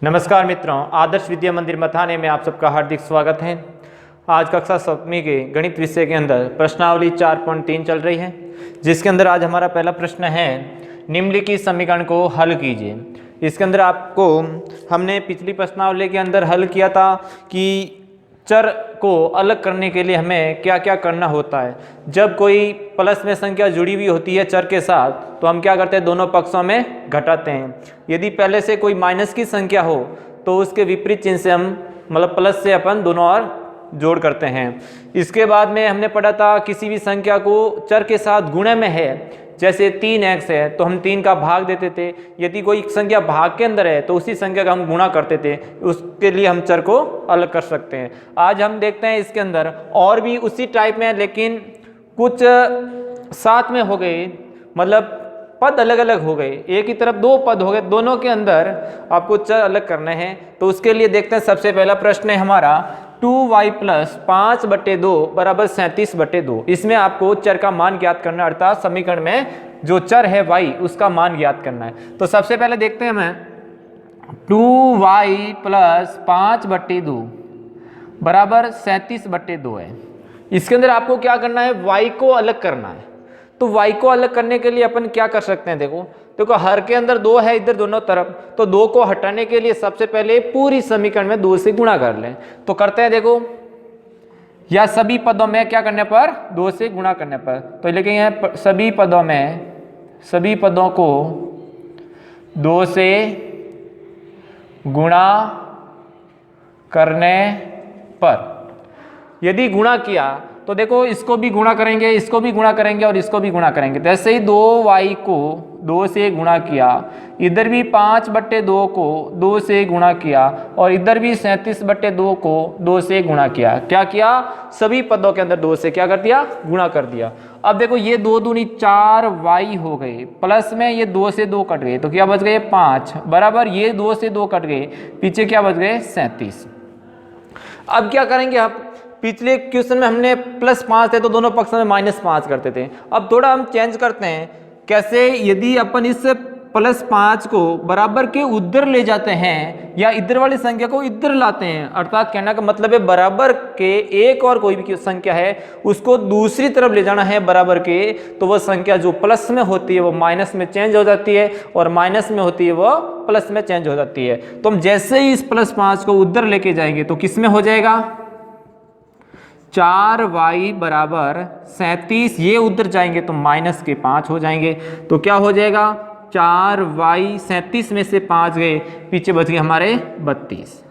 नमस्कार मित्रों, आदर्श विद्या मंदिर मथाने में आप सबका हार्दिक स्वागत है। आज कक्षा 7वीं के गणित विषय के अंदर प्रश्नावली 4.3 चल रही है, जिसके अंदर आज हमारा पहला प्रश्न है निम्नलिखित समीकरण को हल कीजिए। इसके अंदर आपको हमने पिछली प्रश्नावली के अंदर हल किया था कि चर को अलग करने के लिए हमें क्या क्या करना होता है। जब कोई प्लस में संख्या जुड़ी हुई होती है चर के साथ, तो हम क्या करते हैं, दोनों पक्षों में घटाते हैं। यदि पहले से कोई माइनस की संख्या हो तो उसके विपरीत चिन्ह से हम मतलब प्लस से अपन दोनों और जोड़ करते हैं। इसके बाद में हमने पढ़ा था किसी भी संख्या को चर के साथ गुणे में है, जैसे 3x है तो हम 3 का भाग देते थे। यदि कोई संख्या भाग के अंदर है तो उसी संख्या का हम गुणा करते थे, उसके लिए हम चर को अलग कर सकते हैं। आज हम देखते हैं इसके अंदर और भी उसी टाइप में, लेकिन कुछ साथ में हो गए, मतलब पद अलग अलग हो गए। एक ही तरफ दो पद हो गए, दोनों के अंदर आपको चर अलग करने हैं। तो उसके लिए देखते हैं, सबसे पहला प्रश्न है हमारा 2y + 5/2 = 37/2। इसमें आपको चर का मान ज्ञात करना है, अर्थात समीकरण में जो चर है y उसका मान ज्ञात करना है। तो सबसे पहले देखते हैं हमें 2y + 5/2 = 37/2 है। इसके अंदर आपको क्या करना है, y को अलग करना है। तो y को अलग करने के लिए अपन क्या कर सकते हैं, देखो हर के अंदर 2 है इधर दोनों तरफ, तो 2 को हटाने के लिए सबसे पहले पूरी समीकरण में 2 से गुणा कर लें। तो करते हैं, देखो या सभी पदों में क्या करने पर, 2 से गुणा करने पर। तो लेकिन यहाँ सभी पदों में, सभी पदों को 2 से गुणा करने पर यदि गुणा किया तो देखो इसको भी गुणा करेंगे, इसको भी गुणा करेंगे और इसको भी गुणा करेंगे। तो ऐसे ही 2y को 2 से गुणा किया, इधर भी 5/2 को 2 से गुणा किया और इधर भी 37/2 को 2 से गुणा किया। क्या किया, सभी पदों के अंदर 2 से क्या कर दिया, गुणा कर दिया। अब देखो ये 2 दूनी 4y हो गए, प्लस में ये 2 से 2 कट गए, तो क्या बच गए 5 बराबर ये 2 से 2 कट गए, पीछे क्या बच गए 37। अब क्या करेंगे, आप पिछले क्वेश्चन में हमने +5 थे तो दोनों पक्षों में -5 करते थे। अब थोड़ा हम चेंज करते हैं, कैसे, यदि अपन इस +5 को बराबर के उधर ले जाते हैं या इधर वाली संख्या को इधर लाते हैं, अर्थात कहने का मतलब है बराबर के एक और कोई भी संख्या है उसको दूसरी तरफ ले जाना है बराबर के, तो वह संख्या जो प्लस में होती है वो माइनस में चेंज हो जाती है और माइनस में होती है वो प्लस में चेंज हो जाती है। तो हम जैसे ही इस +5 को उधर लेके जाएंगे तो किस में हो जाएगा, 4y = 37, ये उधर जाएंगे तो -5 हो जाएंगे। तो क्या हो जाएगा, 4y 37 में से 5 गए, पीछे बच गए हमारे 32।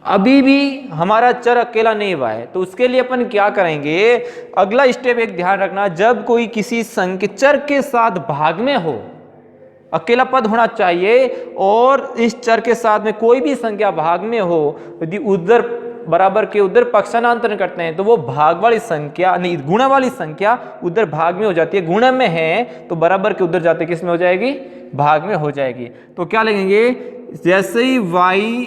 अभी भी हमारा चर अकेला नहीं हुआ है, तो उसके लिए अपन क्या करेंगे, अगला स्टेप एक ध्यान रखना, जब कोई किसी संख्या चर के साथ भाग में हो, अकेला पद होना चाहिए और इस चर के साथ में कोई भी संख्या भाग में हो, यदि उधर बराबर के उधर पक्षांतरण करते हैं तो वो भाग वाली संख्या नहीं, गुणा वाली संख्या उधर भाग में हो जाती है। गुणा में है तो बराबर के उधर जाते किस में हो जाएगी, भाग में हो जाएगी। तो क्या लिखेंगे, जैसे ही y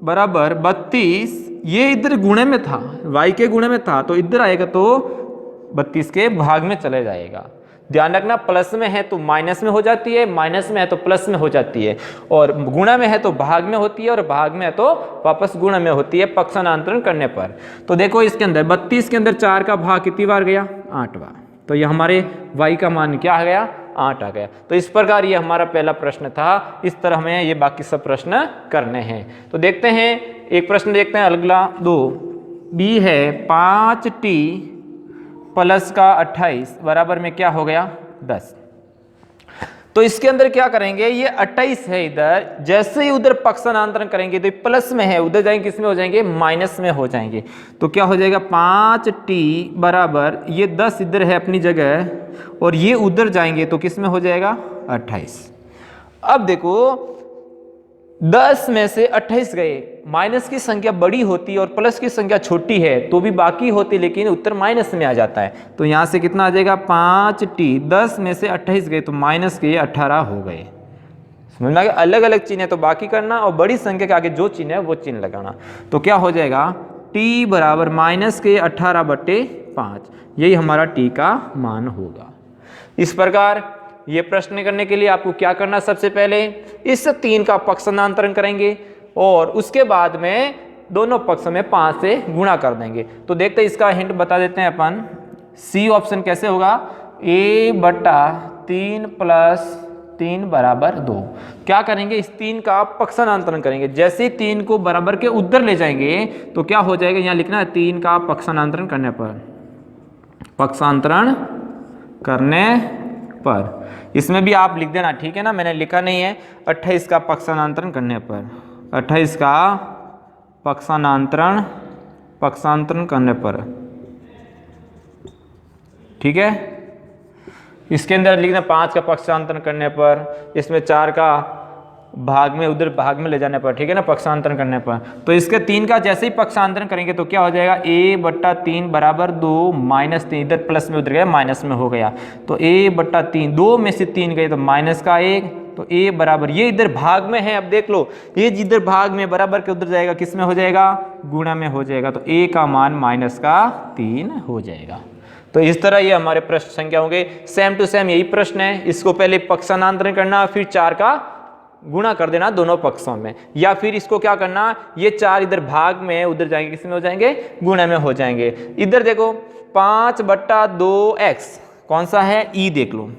= 32, ये इधर गुणे में था, y के गुणे में था, तो इधर आएगा तो 32 के भाग में चले जाएगा। ध्यान रखना, प्लस में है तो माइनस में हो जाती है, माइनस में है तो प्लस में हो जाती है, और गुणा में है तो भाग में होती है और भाग में है तो वापस गुणा में होती है पक्षांतरण करने पर। तो देखो इसके अंदर 32 के अंदर 4 का भाग कितनी बार गया, 8 बार। तो ये हमारे y का मान क्या आ गया, 8 आ गया। तो इस प्रकार ये हमारा पहला प्रश्न था। इस तरह हमें ये बाकी सब प्रश्न करने हैं। तो देखते हैं, एक प्रश्न देखते हैं अगला 2 b है 5t + 28 बराबर में क्या हो गया 10। तो इसके अंदर क्या करेंगे, ये 28 है इधर, जैसे ही उधर पक्षांतरण करेंगे तो प्लस में है, उधर जाएंगे किस में हो जाएंगे, माइनस में हो जाएंगे। तो क्या हो जाएगा, 5t बराबर ये 10 इधर है अपनी जगह और ये उधर जाएंगे तो किस में हो जाएगा 28। अब देखो 10 में से 28 गए, माइनस की संख्या बड़ी होती है और प्लस की संख्या छोटी है तो भी बाकी होती, लेकिन उत्तर माइनस में आ जाता है। तो यहाँ से कितना आ जाएगा, 5t, 10 में से 28 गए तो माइनस के 18 हो गए। समझ में आ गया, अलग अलग चिन्ह है तो बाकी करना और बड़ी संख्या के आगे जो चिन्ह है वो चिन्ह लगाना। तो क्या हो जाएगा, t = -18/5, यही हमारा t का मान होगा। इस प्रकार ये प्रश्न करने के लिए आपको क्या करना, सबसे पहले इस 3 का पक्षांतरण करेंगे। और उसके बाद में दोनों पक्षों में 5 से गुणा कर देंगे। तो देखते हैं, इसका हिंट बता देते हैं अपन। सी ऑप्शन कैसे होगा, a/3 + 3 = 2। क्या करेंगे, इस 3 का पक्षांतरण करेंगे। जैसे ही 3 को बराबर के उधर ले जाएंगे तो क्या हो जाएगा, यहाँ लिखना है 3 का पक्षांतरण करने पर, इसमें भी आप लिख देना, ठीक है ना, मैंने लिखा नहीं है। 28 का पक्षांतरण करने पर, 28 का पक्षांतरण करने पर, ठीक है। इसके अंदर लिखना 5 का पक्षांतरण करने पर, इसमें 4 का उधर भाग में ले जाने पर, ठीक है ना, पक्षांतरण करने पर। तो इसके 3 का जैसे ही पक्षांतरण करेंगे तो क्या हो जाएगा, a/3 = 2 -3, इधर प्लस में उधर गया माइनस में हो गया, तो a/3, 2 में से 3 गए तो माइनस का 1, तो a बराबर, ये इधर भाग में है, अब देख लो ये जिधर भाग में बराबर के उधर जाएगा किस में हो जाएगा, गुणा में हो जाएगा, तो a का मान -3 हो जाएगा। तो इस तरह ये हमारे प्रश्न संख्या होंगे। सेम टू सेम यही प्रश्न है, इसको पहले पक्षांतरण करना, फिर 4 का गुणा कर देना दोनों पक्षों में, या फिर इसको क्या करना, ये 4 इधर भाग में उधर जाएंगे, किस में हो जाएंगे, गुणा में हो जाएंगे। इधर देखो 5/2x कौन सा है, ई देख लो,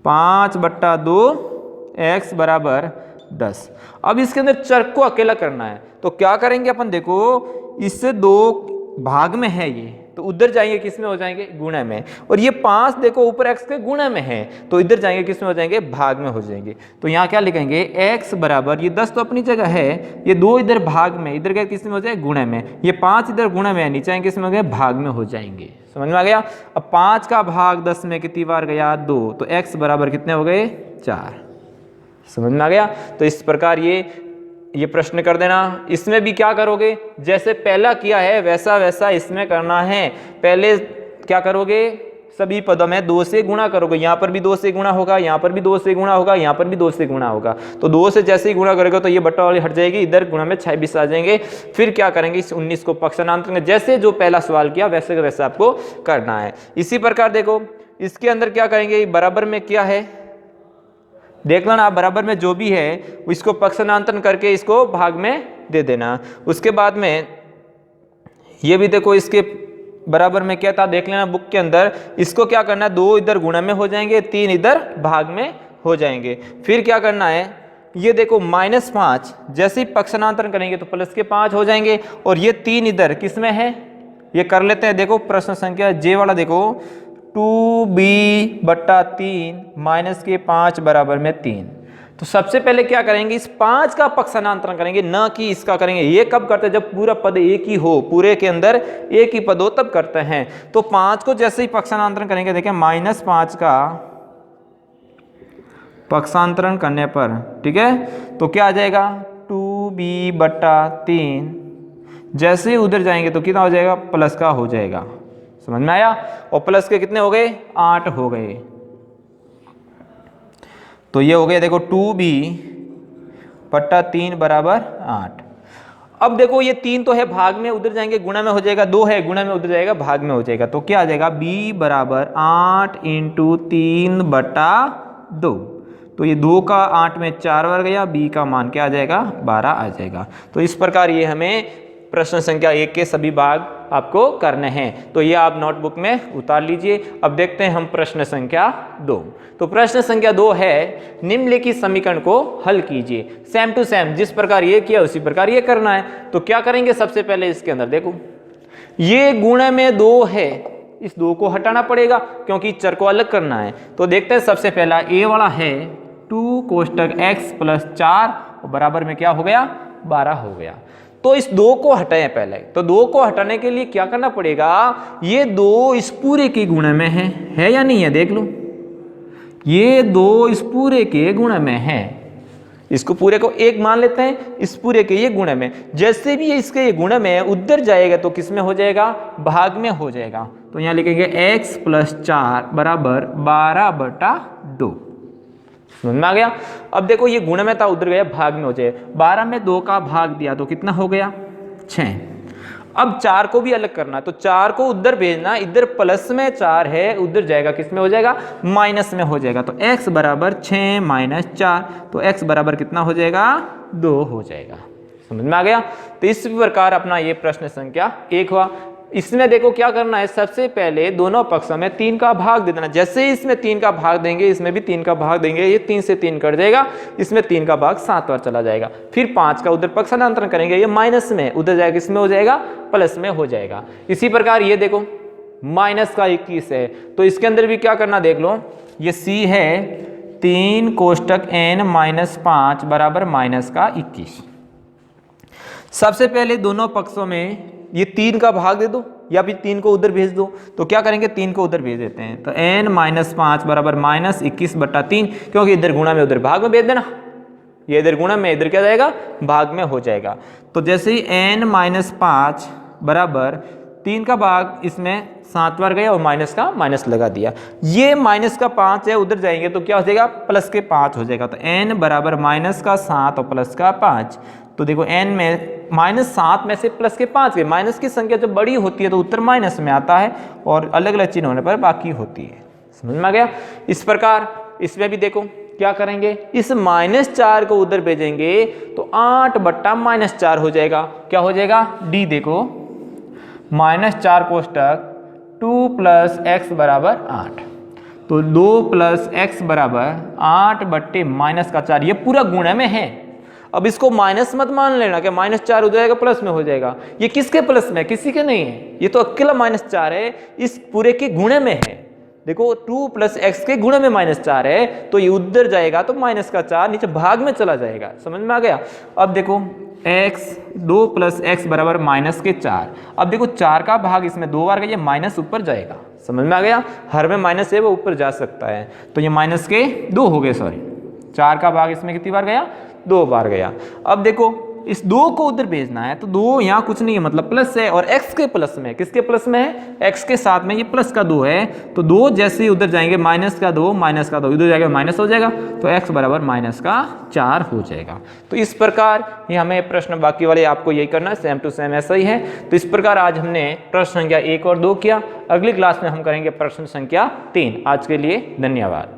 5/2x = 10। अब इसके अंदर चर को अकेला करना है, तो क्या करेंगे अपन, देखो इससे 2 भाग में है ये, तो उधर जाएंगे किस में हो जाएंगे, गुणा में, और ये 5 देखो ऊपर x के गुणा में है, तो इधर जाएंगे किस में हो जाएंगे, भाग में हो जाएंगे। तो यहाँ क्या लिखेंगे, x बराबर, ये 10 तो अपनी जगह है, ये 2 इधर भाग में, इधर गए किस में हो जाए, गुणा में, ये 5 इधर गुणा में है, नीचे आएंगे किस में हो गए, भाग में हो जाएंगे। समझ में आ गया। अब 5 का भाग 10 में कितनी बार गया, 2, तो x बराबर कितने हो गए, 4। समझ में आ गया। तो इस प्रकार ये प्रश्न कर देना। इसमें भी क्या करोगे, जैसे पहला किया है वैसा वैसा इसमें करना है। पहले क्या करोगे, सभी पदों में 2 से गुणा करोगे, यहाँ पर भी 2 से गुणा होगा, यहाँ पर भी 2 से गुणा होगा, यहाँ पर भी 2 से गुणा होगा। तो 2 से जैसे ही गुणा करोगे तो ये बट्टा वाली हट जाएगी, इधर गुणा में 26 आ जाएंगे। फिर क्या करेंगे, इस 19 को पक्षांतरण, जैसे जो पहला सवाल किया वैसे वैसे आपको करना है। इसी प्रकार देखो इसके अंदर क्या करेंगे, बराबर में क्या है देख लो ना, बराबर में जो भी है इसको पक्षांतरण करके इसको भाग में दे देना। उसके बाद में ये भी देखो, इसके बराबर में क्या था देख लेना बुक के अंदर, इसको क्या करना है, 2 इधर गुणा में हो जाएंगे, 3 इधर भाग में हो जाएंगे। फिर क्या करना है, ये देखो -5 जैसे ही पक्षांतरण करेंगे तो प्लस के 5 हो जाएंगे, और ये 3 इधर किस में है, ये कर लेते हैं। देखो प्रश्न संख्या जे वाला देखो, 2b/3 -5 बराबर में 3। तो सबसे पहले क्या करेंगे, इस 5 का पक्षांतरण करेंगे, ना कि इसका करेंगे। ये कब करते हैं, जब पूरा पद एक ही हो, पूरे के अंदर एक ही पद हो तब करते हैं। तो 5 को जैसे ही पक्षांतरण करेंगे, देखें -5 का पक्षांतरण करने पर, ठीक है, तो क्या आ जाएगा, 2b/3, जैसे ही उधर जाएंगे तो कितना हो जाएगा, प्लस का हो जाएगा। समझ में आया। और प्लस के कितने हो गए, 8 हो गए। तो ये हो गया देखो 2b/3 = 8। अब देखो ये 3 तो है भाग में, उधर जाएंगे गुणा में हो जाएगा, 2 है गुणा में, उधर जाएगा भाग में हो जाएगा। तो क्या आ जाएगा, b = 8 × 3/2। तो ये 2 का 8 में 4 बार गया, b का मान क्या आ जाएगा, 12 आ जाएगा। तो इस प्रकार ये हमें प्रश्न संख्या 1 के सभी भाग आपको करने हैं। तो ये आप नोटबुक में उतार लीजिए। अब देखते हैं हम प्रश्न संख्या 2। तो प्रश्न संख्या 2 है, निम्नलिखित समीकरण को हल कीजिए। सेम टू सेम जिस प्रकार ये किया उसी प्रकार ये करना है। तो क्या करेंगे, सबसे पहले इसके अंदर देखो ये गुणा में 2 है, इस 2 को हटाना पड़ेगा क्योंकि चर को अलग करना है। तो देखते हैं सबसे पहला ए वाला है 2 कोष्टक x + 4 और बराबर में क्या हो गया, 12 हो गया। तो इस 2 को हटाएं पहले। तो 2 को हटाने के लिए क्या करना पड़ेगा, ये 2 इस पूरे के गुणा में है या नहीं है, देख लो ये 2 इस पूरे के गुणा में है। इसको पूरे को 1 मान लेते हैं, इस पूरे के ये गुणा में, जैसे भी इसके ये गुणा में उधर जाएगा तो किस में हो जाएगा, भाग में हो जाएगा। तो यहाँ लिखेंगे x + 4 = 12/2। समझ में आ गया। अब देखो ये गुणा में था, उधर गया भाग में हो जाए, 12 में 2 का भाग दिया तो कितना हो गया, 6। अब 4 को भी अलग करना है, तो 4 को उधर भेजना, इधर प्लस में 4 है, उधर जाएगा किस में हो जाएगा, माइनस में हो जाएगा। तो x बराबर 6 माइनस 4, तो x बराबर कितना हो जाएगा, 2 हो जाएगा। समझ में आ गया। तो इस प्रकार अपना ये प्रश्न संख्या 1 हुआ। इसमें देखो क्या करना है, सबसे पहले दोनों पक्षों में 3 का भाग दे देना। जैसे ही इसमें 3 का भाग देंगे, इसमें भी 3 का भाग देंगे, ये 3 से 3 कट जाएगा, इसमें 3 का भाग 7 बार चला जाएगा। फिर 5 का उधर पक्षांतरण करेंगे, ये माइनस में, उधर जाएगा किसमें हो जाएगा, प्लस में हो जाएगा। इसी प्रकार ये देखो माइनस का 21 है, तो इसके अंदर भी क्या करना देख लो, ये c है 3 कोष्टक n माइनस 5 बराबर माइनस का 21। सबसे पहले दोनों पक्षों में ये 3 का भाग दे दो या फिर 3 को उधर भेज दो। तो क्या करेंगे, 3 को उधर भेज देते हैं, तो n माइनस 5 बराबर माइनस 21 बटा 3, क्योंकि इधर गुणा में उधर भाग में भेज देना, ये इधर गुणा में इधर क्या जाएगा, भाग में हो जाएगा। तो जैसे ही n माइनस 5 बराबर 3 का भाग इसमें 7 बार गया और माइनस का माइनस लगा दिया, ये माइनस का 5 है, उधर जाएंगे तो क्या हो जाएगा, प्लस के 5 हो जाएगा। तो n बराबर माइनस का 7 और प्लस का 5। तो देखो n में माइनस 7 में से प्लस के 5 गए, माइनस की संख्या जब बड़ी होती है तो उत्तर माइनस में आता है और अलग अलग चिन्ह होने पर बाकी होती है। समझ में आ गया। इस प्रकार इसमें भी देखो क्या करेंगे, इस -4 को उधर भेजेंगे तो 8 बट्टा -4 हो जाएगा। क्या हो जाएगा, डी देखो -4 कोष्टक 2 प्लस एक्स बराबर 8, तो 2 प्लस एक्स बराबर 8 बट्टे माइनस का 4, ये पूरा गुणा में है। अब इसको माइनस मत मान लेना कि -4 हो जाएगा प्लस में हो जाएगा, ये किसके प्लस में, किसी के नहीं है, ये तो अकेला -4 है, इस पूरे के गुणे में है। देखो 2 प्लस एक्स के गुणे में -4 है, तो ये उधर जाएगा तो माइनस का 4 नीचे भाग में चला जाएगा। समझ में आ गया। अब देखो x 2 प्लस एक्स बराबर माइनस के 4, अब देखो 4 का भाग इसमें 2 बार गया, माइनस ऊपर जाएगा। समझ में आ गया, हर में माइनस है वो ऊपर जा सकता है, तो ये माइनस के 2 हो गए, सॉरी 4 का भाग इसमें कितनी बार गया, 2 बार गया। अब देखो इस 2 को उधर भेजना है, तो 2 यहाँ कुछ नहीं है, मतलब प्लस है, और x के प्लस में, किसके प्लस में है, x के साथ में ये प्लस का 2 है, तो 2 जैसे ही उधर जाएंगे माइनस का 2 इधर जाएगा माइनस हो जाएगा, तो x बराबर माइनस का 4 हो जाएगा। तो इस प्रकार ये हमें प्रश्न बाकी वाले आपको यही करना है, सेम टू सेम ऐसा ही है। तो इस प्रकार आज हमने प्रश्न संख्या 1 और 2 किया। अगली क्लास में हम करेंगे प्रश्न संख्या 3। आज के लिए धन्यवाद।